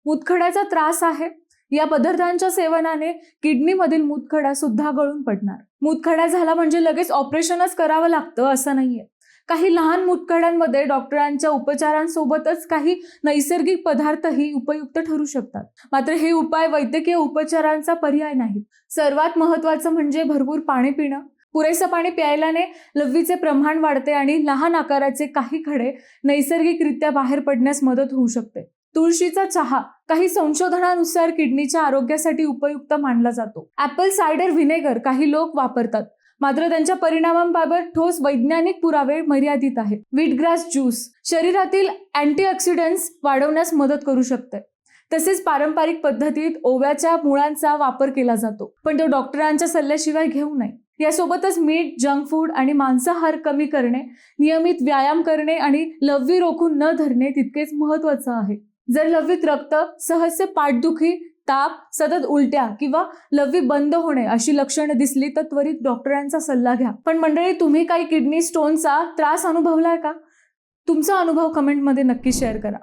मूतखड्याचा त्रास आहे? या पदार्थांच्या सेवनाने किडनीमधील मूतखडा सुद्धा गळून पडणार. मूतखडा झाला म्हणजे लगेच ऑपरेशनच करावं लागतं असं नाहीये. काही लहान मूतखड्यांमध्ये डॉक्टरांच्या उपचारांसोबतच काही नैसर्गिक पदार्थही उपयुक्त ठरू शकतात. मात्र हे उपाय वैद्यकीय उपचारांचा पर्याय नाहीत. सर्वात महत्त्वाचं म्हणजे भरपूर पाणी पिणं. पुरेसं पाणी प्यायल्याने लघवीचे प्रमाण वाढते आणि लहान आकाराचे काही खडे नैसर्गिकरित्या बाहेर पडण्यास मदत होऊ शकते. तुळशीचा चहा काही संशोधनानुसार किडनीच्या आरोग्यासाठी उपयुक्त मानला जातो. ऍपल सायडर व्हिनेगर काही लोक वापरतात, मात्र त्यांच्या परिणामांबाबत ठोस वैज्ञानिक पुरावे मर्यादित आहेत. व्हीटग्रास ज्यूस शरीरातील अँटीऑक्सिडंट्स वाढवण्यास मदत करू शकते. तसेच पारंपरिक पद्धतीत ओव्याच्या मुळांचा वापर केला जातो, पण तो डॉक्टरांच्या सल्ल्याशिवाय घेऊ नये. यासोबतच मीठ, जंक फूड आणि मांसाहार कमी करणे, नियमित व्यायाम करणे आणि लघवी रोखून न धरणे तितकेच महत्त्वाचं आहे. जर लघवीत रक्त, सहजचे पाठदुखी, ताप, सतत उलट्या किंवा लघवी बंद होणे अशी लक्षणे दिसली तर त्वरित डॉक्टरांचा सल्ला घ्या. पण मंडळी, तुम्ही काही किडनी स्टोनचा त्रास अनुभवलाय का? तुमचा अनुभव कमेंटमध्ये नक्की शेअर करा.